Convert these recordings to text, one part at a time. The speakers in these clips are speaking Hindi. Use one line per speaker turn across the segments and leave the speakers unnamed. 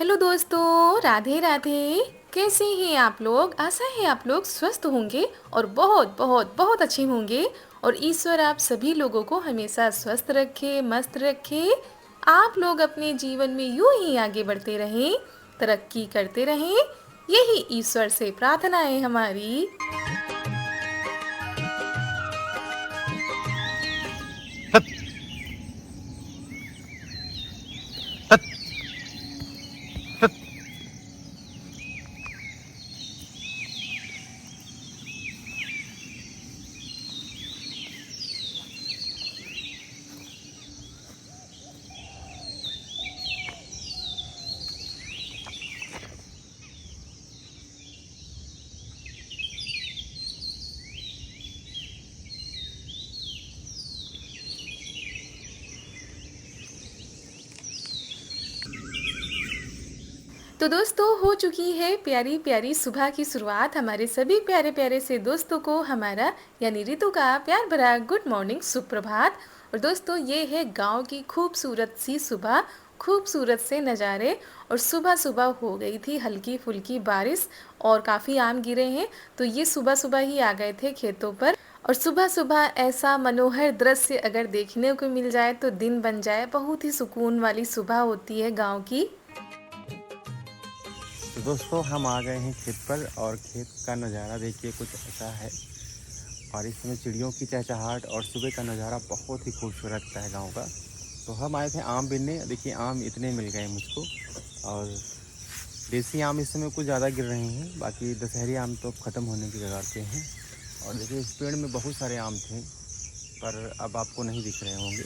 हेलो दोस्तों, राधे राधे। कैसे हैं आप लोग? आशा है आप लोग स्वस्थ होंगे और बहुत बहुत बहुत अच्छे होंगे। और ईश्वर आप सभी लोगों को हमेशा स्वस्थ रखे, मस्त रखे। आप लोग अपने जीवन में यूं ही आगे बढ़ते रहें, तरक्की करते रहें। यही ईश्वर से प्रार्थना है हमारी।
हत, हत, हत।
तो दोस्तों, हो चुकी है प्यारी प्यारी सुबह की शुरुआत। हमारे सभी प्यारे प्यारे से दोस्तों को हमारा यानी ऋतु का प्यार भरा गुड मॉर्निंग, सुप्रभात। और दोस्तों, ये है गांव की खूबसूरत सी सुबह, खूबसूरत से नज़ारे। और सुबह सुबह हो गई थी हल्की फुल्की बारिश और काफ़ी आम गिरे हैं। तो ये सुबह सुबह ही आ गए थे खेतों पर। और सुबह सुबह ऐसा मनोहर दृश्य अगर देखने को मिल जाए तो दिन बन जाए। बहुत ही सुकून वाली सुबह होती है गांव की।
तो दोस्तों हम आ गए हैं खेत पर और खेत का नज़ारा देखिए कुछ ऐसा है। और इस समय चिड़ियों की चहचहाहट और सुबह का नज़ारा बहुत ही खूबसूरत लगता है गांव का। तो हम आए थे आम बीनने। देखिए आम इतने मिल गए मुझको। और देसी आम इस समय कुछ ज़्यादा गिर रहे हैं, बाकी दशहरी आम तो ख़त्म होने की कगार पे हैं। और देखिए इस पेड़ में बहुत सारे आम थे, पर अब आपको नहीं दिख रहे होंगे।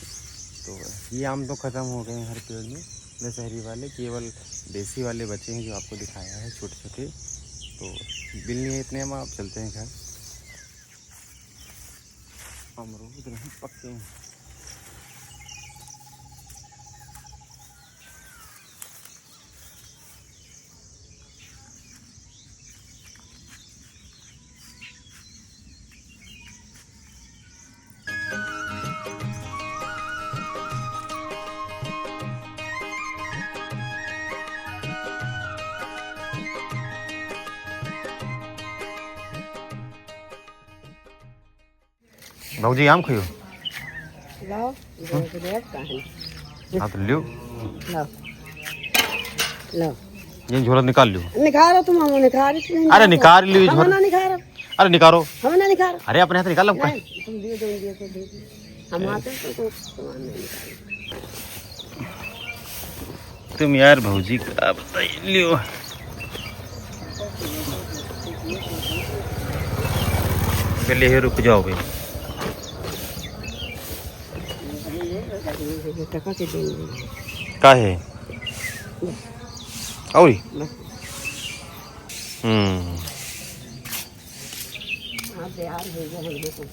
तो ये आम तो ख़त्म हो गए हैं हर पेड़ में, दशहरी वाले। केवल देसी वाले बचे हैं जो आपको दिखाया है, छोटे छोटे। तो बिल नहीं है इतने में, आप चलते हैं घर। अमरूद नहीं पक्के हैं। भाजी आम खाइयो।
लाओ दो रेट का है।
हाँ तो लियो,
लाओ लाओ
ये झोला निकाल लियो।
निखारो तुम, हम निखार इसमें
अरे निकाल लियो ये
हम
झोला।
ना निखारो,
अरे निकालो।
हम ना निखारो।
अरे अपने हाथ निकाल लो।
नहीं तुम दिए तो दे दो। हम आते तो सामान नहीं निकालो।
तुम यार भाजी का बताइए, लियो। पहले ही रुक जाओ भाई।
टका के देंगे
का है और
बस। आप यार भेजो हम देखो।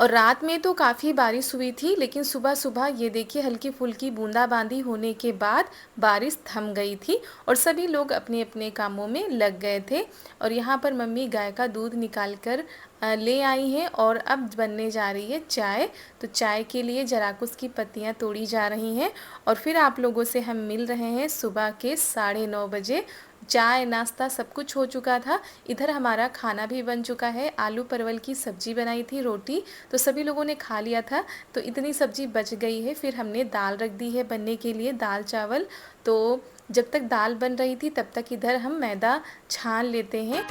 और रात में तो काफ़ी बारिश हुई थी, लेकिन सुबह सुबह ये देखिए हल्की फुल्की बूंदाबांदी होने के बाद बारिश थम गई थी और सभी लोग अपने अपने कामों में लग गए थे। और यहाँ पर मम्मी गाय का दूध निकाल कर ले आई हैं और अब बनने जा रही है चाय। तो चाय के लिए जराकुश की पत्तियाँ तोड़ी जा रही हैं। और फिर आप लोगों से हम मिल रहे हैं सुबह के 9:30 बजे। चाय नाश्ता सब कुछ हो चुका था। इधर हमारा खाना भी बन चुका है। आलू परवल की सब्ज़ी बनाई थी, रोटी, तो सभी लोगों ने खा लिया था। तो इतनी सब्ज़ी बच गई है। फिर हमने दाल रख दी है बनने के लिए, दाल चावल। तो जब तक दाल बन रही थी तब तक इधर हम मैदा छान लेते हैं।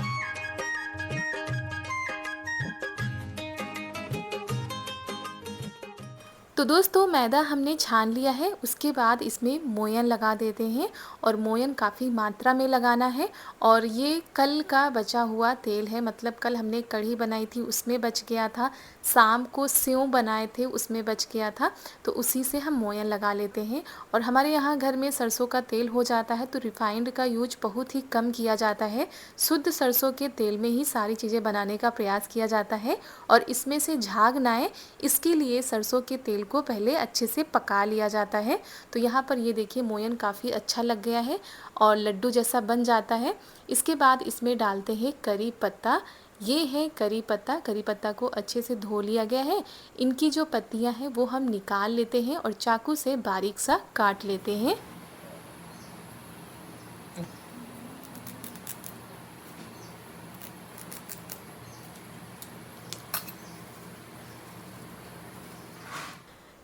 तो दोस्तों, मैदा हमने छान लिया है। उसके बाद इसमें मोयन लगा देते हैं और मोयन काफ़ी मात्रा में लगाना है। और ये कल का बचा हुआ तेल है, मतलब कल हमने कढ़ी बनाई थी उसमें बच गया था, शाम को सेव बनाए थे उसमें बच गया था, तो उसी से हम मोयन लगा लेते हैं। और हमारे यहाँ घर में सरसों का तेल हो जाता है तो रिफाइंड का यूज बहुत ही कम किया जाता है। शुद्ध सरसों के तेल में ही सारी चीज़ें बनाने का प्रयास किया जाता है और इसमें से झाग ना आए, इसके लिए सरसों के तेल को पहले अच्छे से पका लिया जाता है। तो यहाँ पर ये देखिए मोयन काफ़ी अच्छा लग गया है और लड्डू जैसा बन जाता है। इसके बाद इसमें डालते हैं करी पत्ता। ये है करी पत्ता। करी पत्ता को अच्छे से धो लिया गया है। इनकी जो पत्तियाँ हैं वो हम निकाल लेते हैं और चाकू से बारीक सा काट लेते हैं।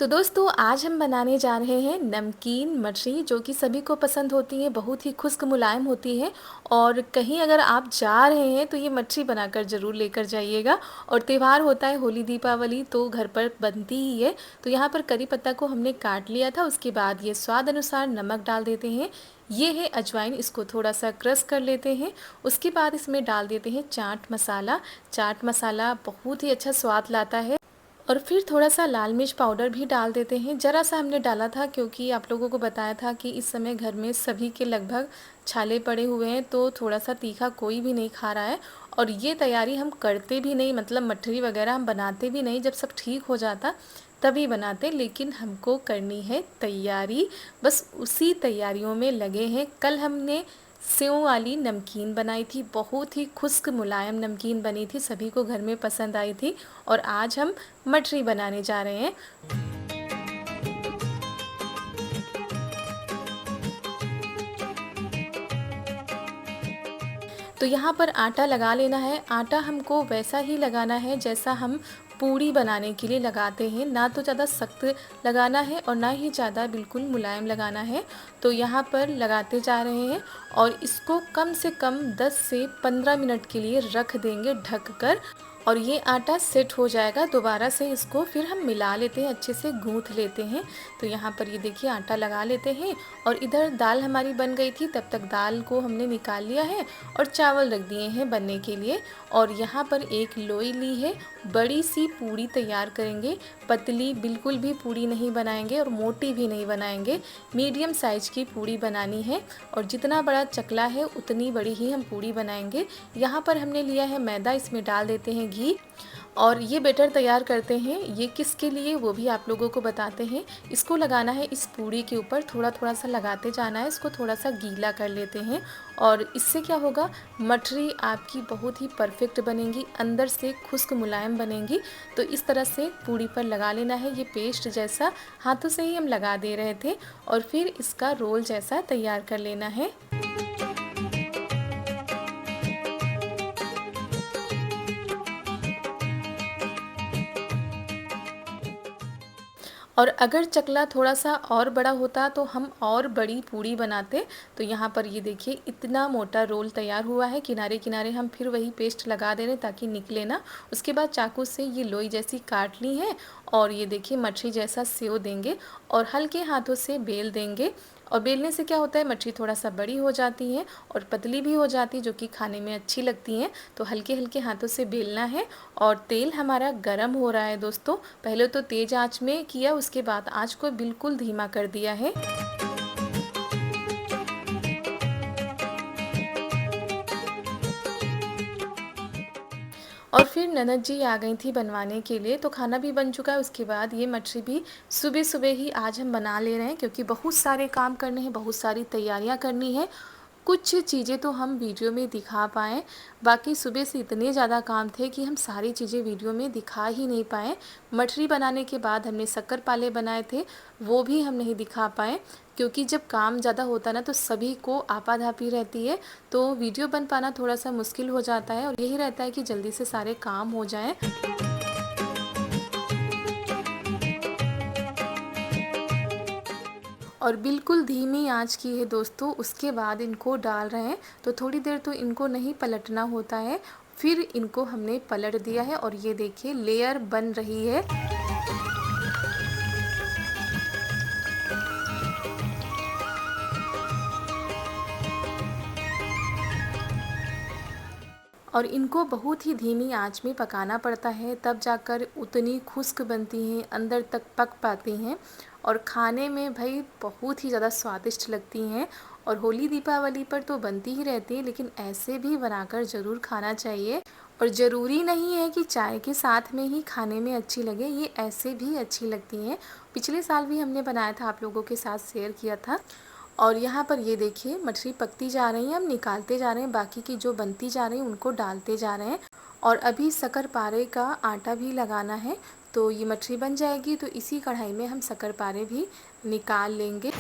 तो दोस्तों आज हम बनाने जा रहे हैं नमकीन मठरी, जो कि सभी को पसंद होती है, बहुत ही खुश्क मुलायम होती है। और कहीं अगर आप जा रहे हैं तो ये मठरी बनाकर ज़रूर लेकर जाइएगा। और त्यौहार होता है होली दीपावली, तो घर पर बनती ही है। तो यहाँ पर करी पत्ता को हमने काट लिया था, उसके बाद ये स्वाद अनुसार नमक डाल देते हैं। ये है अजवाइन, इसको थोड़ा सा क्रश कर लेते हैं। उसके बाद इसमें डाल देते हैं चाट मसाला। चाट मसाला बहुत ही अच्छा स्वाद लाता है। और फिर थोड़ा सा लाल मिर्च पाउडर भी डाल देते हैं। ज़रा सा हमने डाला था क्योंकि आप लोगों को बताया था कि इस समय घर में सभी के लगभग छाले पड़े हुए हैं, तो थोड़ा सा तीखा कोई भी नहीं खा रहा है। और ये तैयारी हम करते भी नहीं, मतलब मठरी वगैरह हम बनाते भी नहीं, जब सब ठीक हो जाता तभी बनाते, लेकिन हमको करनी है तैयारी, बस उसी तैयारियों में लगे हैं। कल हमने सेव वाली नमकीन बनाई थी, बहुत ही खुश्क मुलायम नमकीन बनी थी, सभी को घर में पसंद आई थी। और आज हम मठरी बनाने जा रहे हैं। तो यहाँ पर आटा लगा लेना है। आटा हमको वैसा ही लगाना है जैसा हम पूड़ी बनाने के लिए लगाते हैं, ना तो ज़्यादा सख्त लगाना है और ना ही ज़्यादा बिल्कुल मुलायम लगाना है। तो यहाँ पर लगाते जा रहे हैं और इसको कम से कम 10 से 15 मिनट के लिए रख देंगे ढक कर। और ये आटा सेट हो जाएगा, दोबारा से इसको फिर हम मिला लेते हैं, अच्छे से गूँथ लेते हैं। तो यहाँ पर ये देखिए आटा लगा लेते हैं। और इधर दाल हमारी बन गई थी, तब तक दाल को हमने निकाल लिया है और चावल रख दिए हैं बनने के लिए। और यहाँ पर एक लोई ली है, बड़ी सी पूड़ी तैयार करेंगे। पतली बिल्कुल भी पूड़ी नहीं बनाएंगे और मोटी भी नहीं बनाएंगे, मीडियम साइज की पूड़ी बनानी है। और जितना बड़ा चकला है उतनी बड़ी ही हम पूड़ी बनाएंगे। यहाँ पर हमने लिया है मैदा, इसमें डाल देते हैं घी। और ये बैटर तैयार करते हैं, ये किसके लिए वो भी आप लोगों को बताते हैं। इसको लगाना है इस पूड़ी के ऊपर, थोड़ा थोड़ा सा लगाते जाना है, इसको थोड़ा सा गीला कर लेते हैं। और इससे क्या होगा, मठरी आपकी बहुत ही परफेक्ट बनेंगी, अंदर से खुश्क मुलायम बनेंगी। तो इस तरह से पूड़ी पर लगा लेना है, ये पेस्ट जैसा हाथों से ही हम लगा दे रहे थे। और फिर इसका रोल जैसा तैयार कर लेना है। और अगर चकला थोड़ा सा और बड़ा होता तो हम और बड़ी पूड़ी बनाते। तो यहाँ पर ये देखिए इतना मोटा रोल तैयार हुआ है। किनारे किनारे हम फिर वही पेस्ट लगा दे रहे हैं ताकि निकले ना। उसके बाद चाकू से ये लोई जैसी काट ली है और ये देखिए मठरी जैसा सेव देंगे और हल्के हाथों से बेल देंगे। और बेलने से क्या होता है, मठरी थोड़ा सा बड़ी हो जाती है और पतली भी हो जाती है, जो कि खाने में अच्छी लगती हैं। तो हल्के हल्के हाथों से बेलना है। और तेल हमारा गरम हो रहा है दोस्तों, पहले तो तेज़ आंच में किया, उसके बाद आंच को बिल्कुल धीमा कर दिया है। और फिर ननद जी आ गई थी बनवाने के लिए, तो खाना भी बन चुका है। उसके बाद ये मठरी भी सुबह सुबह ही आज हम बना ले रहे हैं, क्योंकि बहुत सारे काम करने हैं, बहुत सारी तैयारियां करनी है। कुछ चीज़ें तो हम वीडियो में दिखा पाएँ, बाकी सुबह से इतने ज़्यादा काम थे कि हम सारी चीज़ें वीडियो में दिखा ही नहीं पाए। मठरी बनाने के बाद हमने शक्करपारे बनाए थे, वो भी हम नहीं दिखा पाए, क्योंकि जब काम ज़्यादा होता ना तो सभी को आपाधापी रहती है, तो वीडियो बन पाना थोड़ा सा मुश्किल हो जाता है। और यही रहता है कि जल्दी से सारे काम हो जाएँ। और बिल्कुल धीमी आंच की है दोस्तों। उसके बाद इनको डाल रहे हैं, तो थोड़ी देर तो इनको नहीं पलटना होता है, फिर इनको हमने पलट दिया है और ये देखिए लेयर बन रही है। और इनको बहुत ही धीमी आंच में पकाना पड़ता है, तब जाकर उतनी खुश्क बनती हैं, अंदर तक पक पाती हैं और खाने में भाई बहुत ही ज़्यादा स्वादिष्ट लगती हैं। और होली दीपावली पर तो बनती ही रहती है, लेकिन ऐसे भी बनाकर ज़रूर खाना चाहिए। और ज़रूरी नहीं है कि चाय के साथ में ही खाने में अच्छी लगे, ये ऐसे भी अच्छी लगती हैं। पिछले साल भी हमने बनाया था, आप लोगों के साथ शेयर किया था। और यहाँ पर ये देखिए मठरी पकती जा रही है, हम निकालते जा रहे हैं, बाकी की जो बनती जा रही है उनको डालते जा रहे हैं। और अभी शक्करपारे का आटा भी लगाना है, तो ये मठरी बन जाएगी तो इसी कढ़ाई में हम शक्करपारे भी निकाल लेंगे।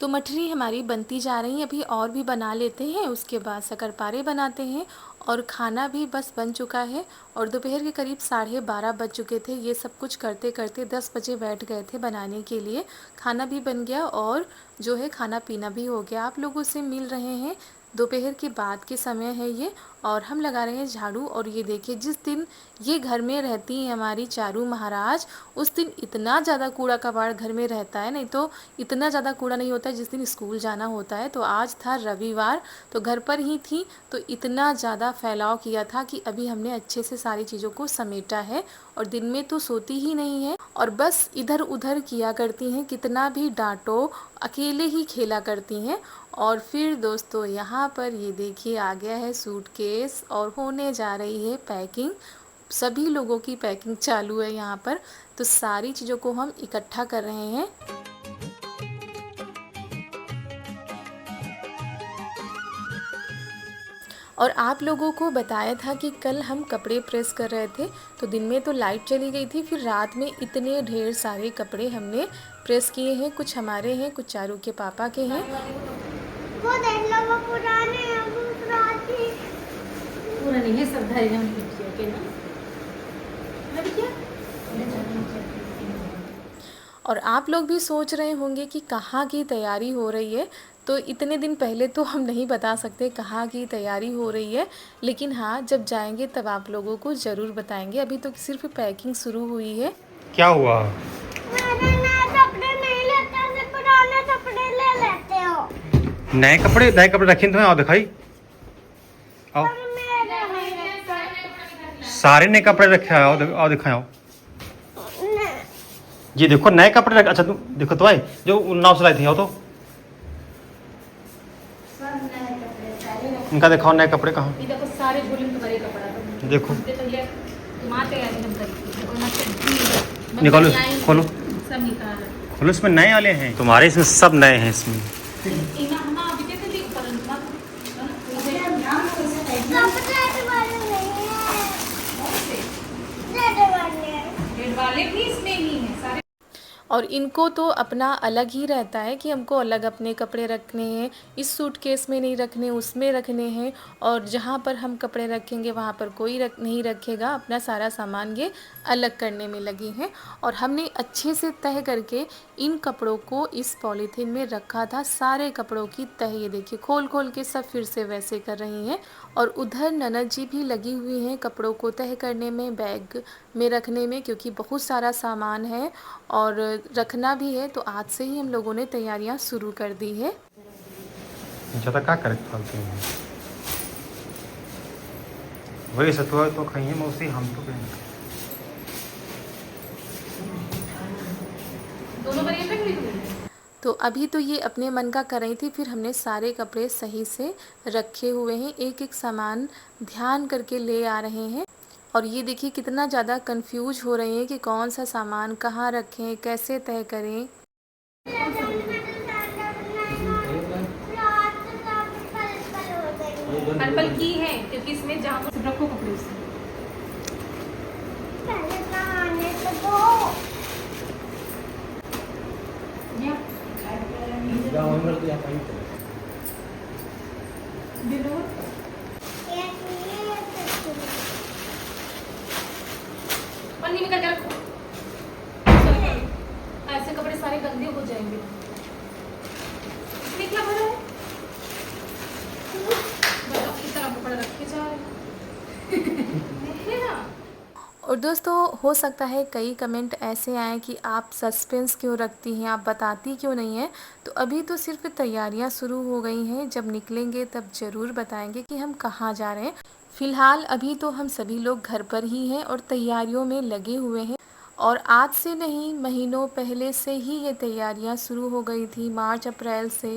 तो मठरी हमारी बनती जा रही है, अभी और भी बना लेते हैं, उसके बाद शक्करपारे बनाते हैं और खाना भी बस बन चुका है। और दोपहर के करीब 12:30 बज चुके थे। ये सब कुछ करते करते 10 बजे बैठ गए थे बनाने के लिए। खाना भी बन गया और जो है खाना पीना भी हो गया। आप लोगों से मिल रहे हैं, दोपहर के बाद के समय है ये, और हम लगा रहे हैं झाड़ू। और ये देखिए, जिस दिन ये घर में रहती हैं हमारी चारू महाराज, उस दिन इतना ज़्यादा कूड़ा कबाड़ घर में रहता है, नहीं तो इतना ज़्यादा कूड़ा नहीं होता है जिस दिन स्कूल जाना होता है। तो आज था रविवार, तो घर पर ही थी, तो इतना ज़्यादा फैलाव किया था कि अभी हमने अच्छे से सारी चीज़ों को समेटा है। और दिन में तो सोती ही नहीं है और बस इधर उधर किया करती हैं, कितना भी डांटो अकेले ही खेला करती हैं। और फिर दोस्तों यहाँ पर ये देखिए आ गया है सूटकेस और होने जा रही है पैकिंग। सभी लोगों की पैकिंग चालू है यहाँ पर, तो सारी चीज़ों को हम इकट्ठा कर रहे हैं। और आप लोगों को बताया था कि कल हम कपड़े प्रेस कर रहे थे, तो दिन में तो लाइट चली गई थी, फिर रात में इतने ढेर सारे कपड़े हमने प्रेस किए हैं। कुछ हमारे हैं, कुछ चारू के पापा के हैं।
वो देख लो, वो पुराने हैं, वो पुराने
पूरा नहीं है, सब धारी हम के ना।
और आप लोग भी सोच रहे होंगे कि कहाँ की तैयारी हो रही है, तो इतने दिन पहले तो हम नहीं बता सकते कहाँ की तैयारी हो रही है, लेकिन हाँ जब जाएंगे तब आप लोगों को ज़रूर बताएंगे। अभी तो सिर्फ पैकिंग शुरू हुई है।
क्या हुआ?
मैंने नए कपड़े नहीं लेते, सिर्फ पुराने कपड़े ले लेते हो।
नए कपड़े रखे तुम्हें, आओ दिखाई, आओ।
और मेरे
सारे नए कपड़े रखे, आओ दिखाओ।
नहीं।
ये देखो नए कपड़े रखे। अच्छा तुम देखो तो भाई, जो नाव से लाई थी, आओ तो इनका दिखाओ नए कपड़े कहाँ।
ये देखो सारे झोले में तुम्हारे कपड़ा
देखो
निकालो,
खोलो
सब निकाल।
खोलो, इसमें नए वाले हैं तुम्हारे, इसमें सब नए हैं इसमें।
कपड़े वाले नहीं हैं, रेड वाले
भी इसमें ही है सारे।
और इनको तो अपना अलग ही रहता है कि हमको अलग अपने कपड़े रखने हैं, इस सूटकेस में नहीं रखने, उसमें रखने हैं। और जहाँ पर हम कपड़े रखेंगे वहाँ पर कोई नहीं रखेगा। अपना सारा सामान ये अलग करने में लगी हैं। और हमने अच्छे से तह करके इन कपड़ों को इस पॉलीथीन में रखा था। सारे कपड़ों की तह ये देखिए खोल खोल के सब फिर से वैसे कर रही हैं। और उधर ननद जी भी लगी हुई हैं कपड़ों को तह करने में, बैग में रखने में, क्योंकि बहुत सारा सामान है और रखना भी है। तो आज से ही हम लोगों ने तैयारियां शुरू कर दी है।
ज़्यादा क्या करे फालतू में, वही सतुआ तो खाइए मौसी, हम तो कहेंगे।
दोनों बार ये रख ली तुमने?
तो अभी तो ये अपने मन का कर रही थी, फिर हमने सारे कपड़े सही से रखे हुए हैं, एक एक सामान ध्यान करके ले आ रहे हैं। और ये देखिए कितना ज़्यादा कंफ्यूज हो रहे हैं कि कौन सा सामान कहाँ रखें, कैसे तय करें।
पल की है क्योंकि इसमें जहाँ सब रखो कपड़े उसमें।
पहले नहाने तो दो।
पन्नी में करके रखो, ऐसे कपड़े सारे गंदे हो जाएंगे। इसमें क्या भरा है? बताओ किस तरह कपड़ा रखे जा रहे हैं।
और दोस्तों हो सकता है कई कमेंट ऐसे आए कि आप सस्पेंस क्यों रखती हैं, आप बताती क्यों नहीं हैं। तो अभी तो सिर्फ तैयारियां शुरू हो गई हैं, जब निकलेंगे तब ज़रूर बताएंगे कि हम कहाँ जा रहे हैं। फ़िलहाल अभी तो हम सभी लोग घर पर ही हैं और तैयारियों में लगे हुए हैं। और आज से नहीं, महीनों पहले से ही ये तैयारियां शुरू हो गई थी, मार्च अप्रैल से,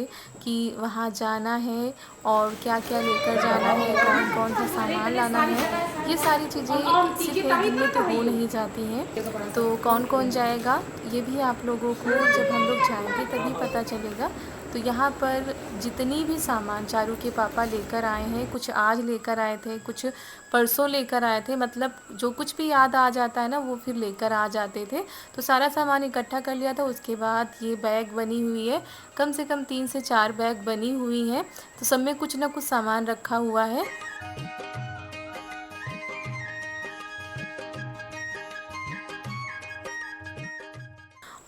कि वहाँ जाना है और क्या क्या लेकर जाना है, कौन कौन सा सामान लाना है। ये सारी चीज़ें सिर्फ एक दिन में तो हो नहीं जाती हैं। तो कौन कौन जाएगा ये भी आप लोगों को जब हम लोग जाएंगे तभी पता चलेगा। तो यहाँ पर जितनी भी सामान चारू के पापा लेकर आए हैं, कुछ आज लेकर आए थे, कुछ परसों लेकर आए थे, मतलब जो कुछ भी याद आ जाता है ना वो फिर लेकर आ जाते थे। तो सारा सामान इकट्ठा कर लिया था। उसके बाद ये बैग बनी हुई है, कम से कम 3 से 4 बैग बनी हुई हैं। तो सब में कुछ ना कुछ सामान रखा हुआ है।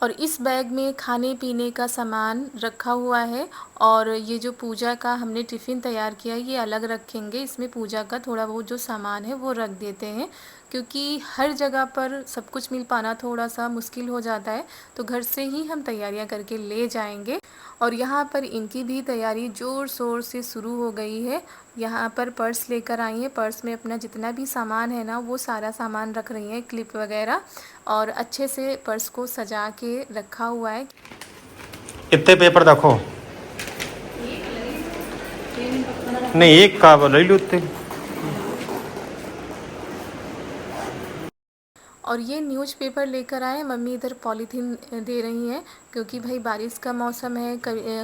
और इस बैग में खाने पीने का सामान रखा हुआ है। और ये जो पूजा का हमने टिफ़िन तैयार किया है ये अलग रखेंगे। इसमें पूजा का थोड़ा बहुत जो सामान है वो रख देते हैं, क्योंकि हर जगह पर सब कुछ मिल पाना थोड़ा सा मुश्किल हो जाता है। तो घर से ही हम तैयारियां करके ले जाएंगे। और यहाँ पर इनकी भी तैयारी ज़ोर शोर से शुरू हो गई है। यहाँ पर पर्स लेकर आई हैं, पर्स में अपना जितना भी सामान है ना वो सारा सामान रख रही हैं, क्लिप वगैरह, और अच्छे से पर्स को सजा के रखा हुआ है।
कितने पेपर देखो नहीं एक का ले लो उतने।
और ये न्यूज़पेपर लेकर आए, मम्मी इधर पॉलीथीन दे रही हैं, क्योंकि भाई बारिश का मौसम है,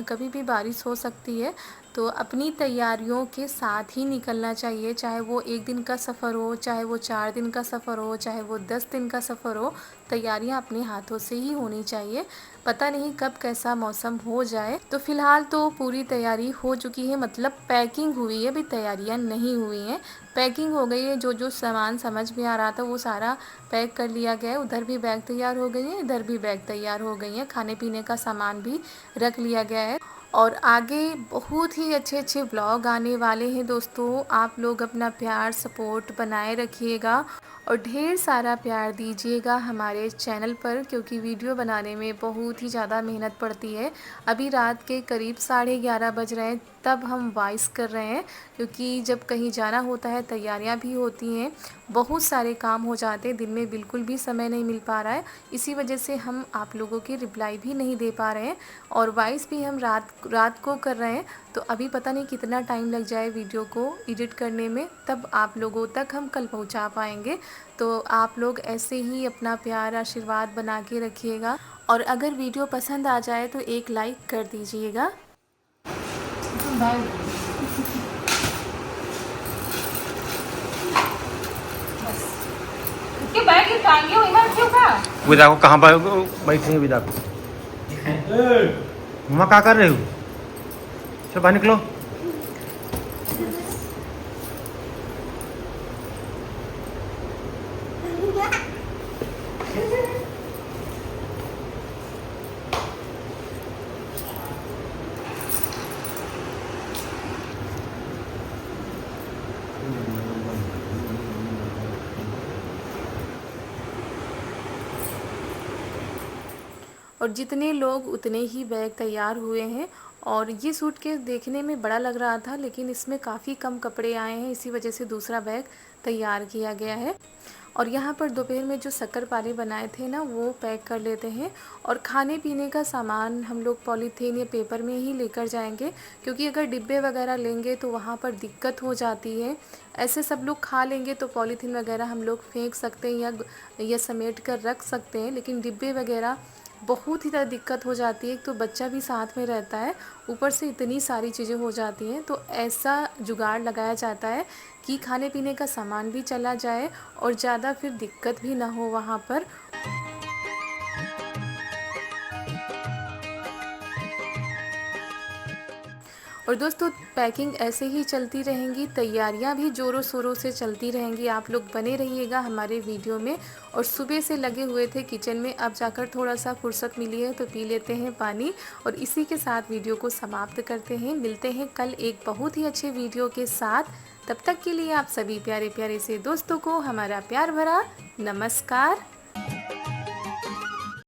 कभी भी बारिश हो सकती है। तो अपनी तैयारियों के साथ ही निकलना चाहिए, चाहे वो 1 दिन का सफ़र हो, चाहे वो 4 दिन का सफ़र हो, चाहे वो 10 दिन का सफ़र हो। तैयारियां अपने हाथों से ही होनी चाहिए, पता नहीं कब कैसा मौसम हो जाए। तो फ़िलहाल तो पूरी तैयारी हो चुकी है, मतलब पैकिंग हुई है, अभी तैयारियां नहीं हुई हैं। पैकिंग हो गई है, जो जो सामान समझ में आ रहा था वो सारा पैक कर लिया गया है। उधर भी बैग तैयार हो गई है, इधर भी बैग तैयार हो गई है, खाने पीने का सामान भी रख लिया गया है। और आगे बहुत ही अच्छे अच्छे ब्लॉग आने वाले हैं दोस्तों। आप लोग अपना प्यार सपोर्ट बनाए रखिएगा और ढेर सारा प्यार दीजिएगा हमारे चैनल पर, क्योंकि वीडियो बनाने में बहुत ही ज़्यादा मेहनत पड़ती है। अभी रात के करीब 11:30 बज रहे हैं तब हम वॉइस कर रहे हैं, क्योंकि जब कहीं जाना होता है तैयारियां भी होती हैं, बहुत सारे काम हो जाते हैं, दिन में बिल्कुल भी समय नहीं मिल पा रहा है। इसी वजह से हम आप लोगों की रिप्लाई भी नहीं दे पा रहे हैं और वॉइस भी हम रात को कर रहे हैं। तो अभी पता नहीं कितना टाइम लग जाए वीडियो को एडिट करने में, तब आप लोगों तक हम कल पहुंचा पाएंगे। तो आप लोग ऐसे ही अपना प्यार आशीर्वाद बना के रखिएगा, और अगर वीडियो पसंद आ जाए तो एक लाइक कर दीजिएगा।
विदा को कहाँ बैठे हैं विदा को? मम्मा क्या कर रहे हो? चलो बाहर निकलो।
और जितने लोग उतने ही बैग तैयार हुए हैं। और ये सूटकेस देखने में बड़ा लग रहा था, लेकिन इसमें काफ़ी कम कपड़े आए हैं, इसी वजह से दूसरा बैग तैयार किया गया है। और यहाँ पर दोपहर में जो शक्करपारे बनाए थे ना वो पैक कर लेते हैं। और खाने पीने का सामान हम लोग पॉलीथीन या पेपर में ही लेकर जाएंगे, क्योंकि अगर डिब्बे वगैरह लेंगे तो वहाँ पर दिक्कत हो जाती है। ऐसे सब लोग खा लेंगे तो पॉलीथीन वगैरह हम लोग फेंक सकते हैं या समेट कर रख सकते हैं, लेकिन डिब्बे वगैरह बहुत ही ज़्यादा दिक्कत हो जाती है। एक तो बच्चा भी साथ में रहता है, ऊपर से इतनी सारी चीज़ें हो जाती हैं। तो ऐसा जुगाड़ लगाया जाता है कि खाने पीने का सामान भी चला जाए और ज़्यादा फिर दिक्कत भी ना हो वहाँ पर। और दोस्तों पैकिंग ऐसे ही चलती रहेंगी, तैयारियां भी ज़ोरों शोरों से चलती रहेंगी। आप लोग बने रहिएगा हमारे वीडियो में। और सुबह से लगे हुए थे किचन में, अब जाकर थोड़ा सा फुर्सत मिली है तो पी लेते हैं पानी। और इसी के साथ वीडियो को समाप्त करते हैं। मिलते हैं कल एक बहुत ही अच्छे वीडियो के साथ। तब तक के लिए आप सभी प्यारे प्यारे से दोस्तों को हमारा प्यार भरा नमस्कार।